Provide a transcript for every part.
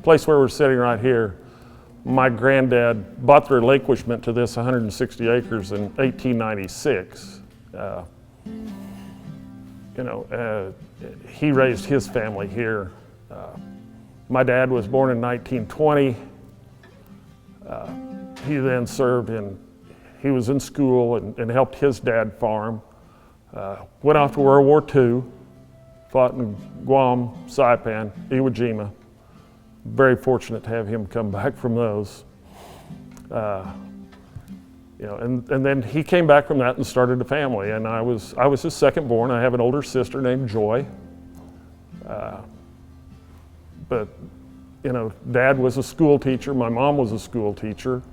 place where we're sitting right here, my granddad bought the relinquishment to this 160 acres in 1896. He raised his family here. My dad was born in 1920. He then he was in school and helped his dad farm. Went off to World War II, fought in Guam, Saipan, Iwo Jima. Very fortunate to have him come back from those. And then he came back from that and started a family, and I was his second born. I have an older sister named Joy. But Dad was a school teacher, my mom was a school teacher,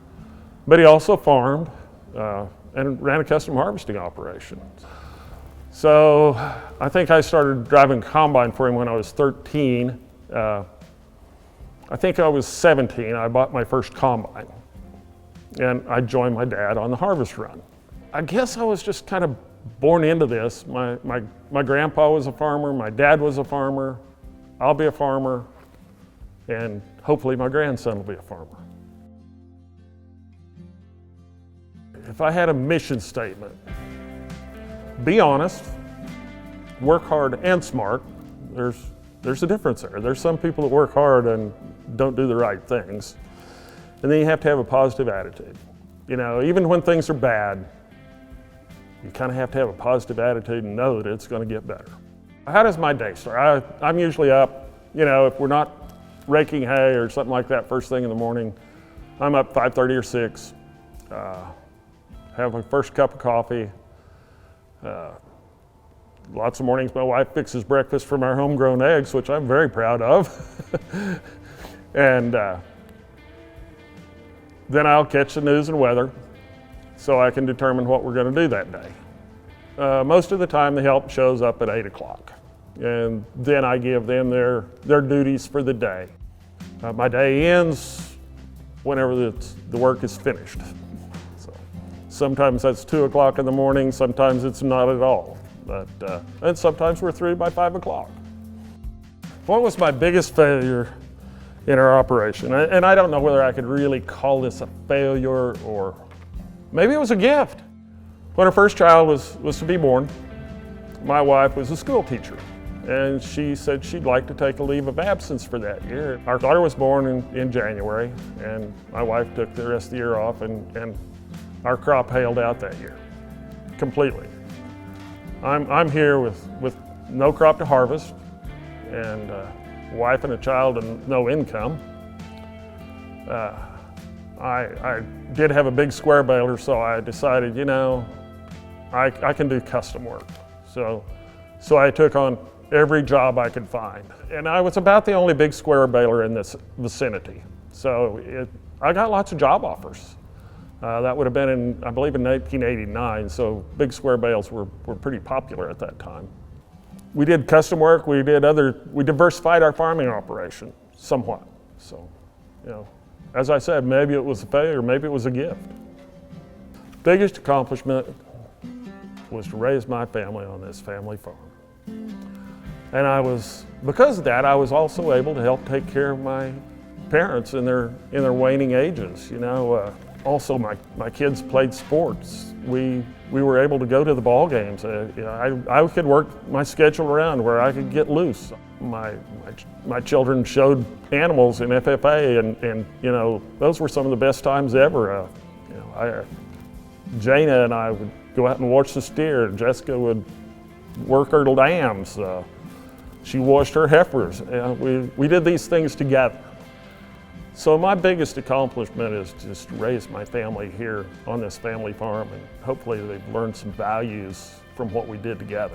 but he also farmed and ran a custom harvesting operation. So I think I started driving combine for him when I was 13. I think I was 17, I bought my first combine, and I joined my dad on the harvest run. I guess I was just kind of born into this. My grandpa was a farmer, my dad was a farmer, I'll be a farmer, and hopefully my grandson will be a farmer. If I had a mission statement, be honest, work hard and smart. There's a difference there. There's some people that work hard and don't do the right things. And then you have to have a positive attitude. Even when things are bad, you kind of have to have a positive attitude and know that it's going to get better. How does my day start? I'm usually up, if we're not raking hay or something like that first thing in the morning, I'm up 5:30 or 6, have my first cup of coffee. Lots of mornings my wife fixes breakfast from our homegrown eggs, which I'm very proud of. And then I'll catch the news and weather so I can determine what we're going to do that day. Most of the time the help shows up at 8 o'clock, and then I give them their duties for the day. My day ends whenever the work is finished. So sometimes that's 2 o'clock in the morning, sometimes it's not at all. And sometimes we're through by 5 o'clock. What was my biggest failure in our operation? And I don't know whether I could really call this a failure, or maybe it was a gift. When our first child was to be born, my wife was a school teacher, and she said she'd like to take a leave of absence for that year. Our daughter was born in January, and my wife took the rest of the year off, and our crop hailed out that year, completely. I'm here with no crop to harvest, and a wife and a child and no income. I did have a big square baler, so I decided, I can do custom work. So I took on every job I could find. And I was about the only big square baler in this vicinity. So I got lots of job offers. That would have been I believe in 1989, so big square bales were pretty popular at that time. We did custom work, we diversified our farming operation somewhat. So, as I said, maybe it was a failure, maybe it was a gift. Biggest accomplishment was to raise my family on this family farm. And because of that, I was also able to help take care of my parents in their waning ages. Also, my kids played sports. We were able to go to the ball games. I could work my schedule around where I could get loose. My children showed animals in FFA, and those were some of the best times ever. Jana and I would go out and watch the steer. Jessica would work her lambs. She washed her heifers. We did these things together. So my biggest accomplishment is just to raise my family here on this family farm, and hopefully they've learned some values from what we did together.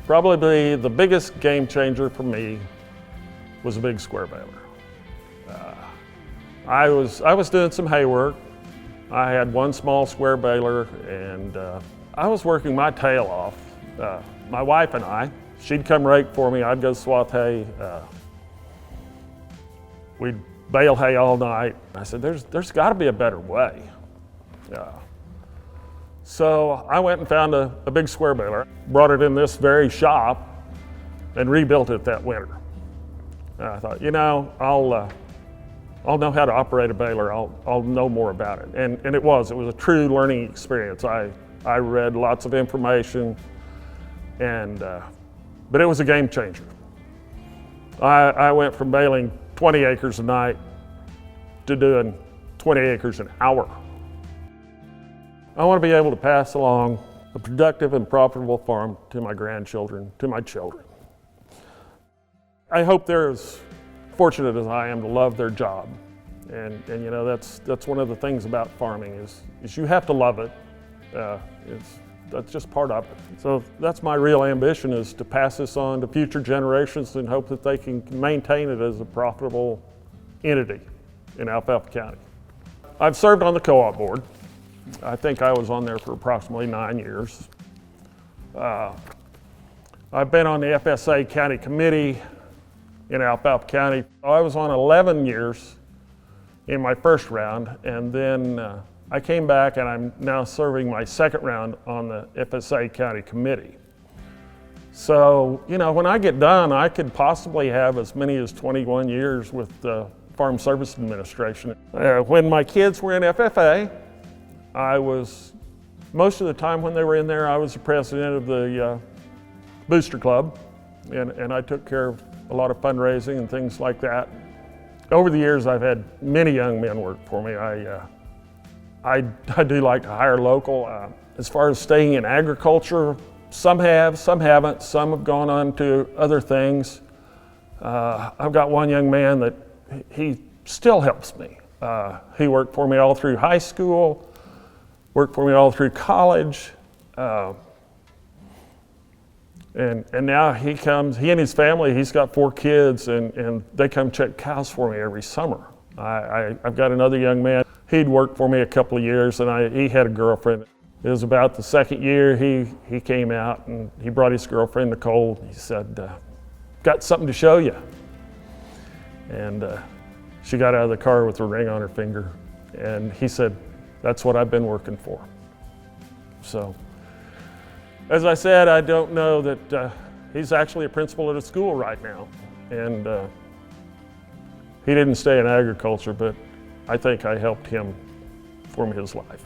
Probably the biggest game changer for me was a big square baler. I was doing some hay work. I had one small square baler, and I was working my tail off. My wife and she'd come rake for me, I'd go swath hay. We'd bale hay all night. I said, there's got to be a better way. So I went and found a big square baler, brought it in this very shop, and rebuilt it that winter. And I thought, I'll know how to operate a baler. I'll know more about it. And it was a true learning experience. I read lots of information, but it was a game changer. I went from baling 20 acres a night to doing 20 acres an hour. I want to be able to pass along a productive and profitable farm to my grandchildren, to my children. I hope they're as fortunate as I am to love their job. And that's one of the things about farming is you have to love it. That's just part of it. So that's my real ambition, is to pass this on to future generations and hope that they can maintain it as a profitable entity in Alfalfa County. I've served on the co-op board. I think I was on there for approximately 9 years. I've been on the FSA County Committee in Alfalfa County. I was on 11 years in my first round, and then I came back and I'm now serving my second round on the FSA County Committee. So, when I get done, I could possibly have as many as 21 years with the Farm Service Administration. When my kids were in FFA, most of the time when they were in there, I was the president of the Booster Club, and I took care of a lot of fundraising and things like that. Over the years, I've had many young men work for me. I do like to hire local. As far as staying in agriculture, some have, some haven't. Some have gone on to other things. I've got one young man that he still helps me. He worked for me all through high school, worked for me all through college. And now he and his family, he's got 4 kids, and they come check cows for me every summer. I've got another young man, he'd worked for me a couple of years, and he had a girlfriend. It was about the second year he came out, and he brought his girlfriend, Nicole. He said, got something to show you. And she got out of the car with a ring on her finger, and he said, that's what I've been working for. So, as I said, I don't know that he's actually a principal at a school right now. And he didn't stay in agriculture, but I think I helped him form his life.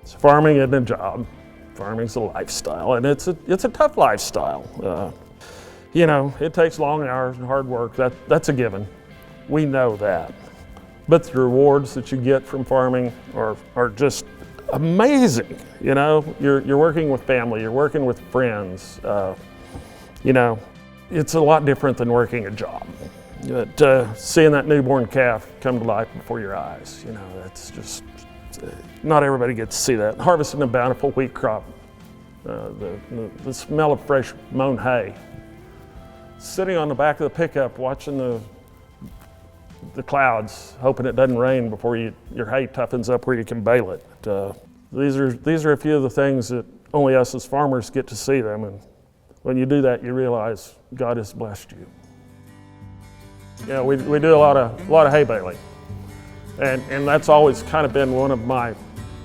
So farming isn't a job. Farming's a lifestyle, and it's a tough lifestyle. It takes long hours and hard work. That's a given. We know that. But the rewards that you get from farming are just amazing. You're working with family, you're working with friends. It's a lot different than working a job. But seeing that newborn calf come to life before your eyes, that's just, not everybody gets to see that. Harvesting a bountiful wheat crop, the smell of fresh mown hay, sitting on the back of the pickup watching the clouds, hoping it doesn't rain before your hay toughens up where you can bale it. These are a few of the things that only us as farmers get to see them, and when you do that, you realize God has blessed you. We do a lot of hay baling, and that's always kind of been one of my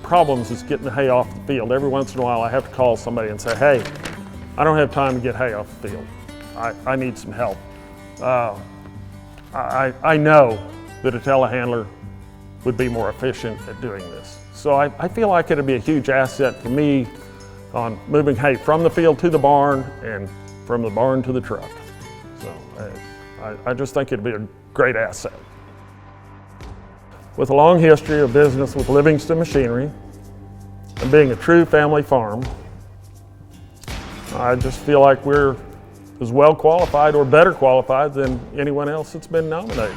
problems, is getting the hay off the field. Every once in a while, I have to call somebody and say, hey, I don't have time to get hay off the field. I need some help. I know that a telehandler would be more efficient at doing this. So I feel like it'd be a huge asset for me on moving hay from the field to the barn and from the barn to the truck. So I just think it'd be a great asset. With a long history of business with Livingston Machinery and being a true family farm, I just feel like we're as well qualified or better qualified than anyone else that's been nominated.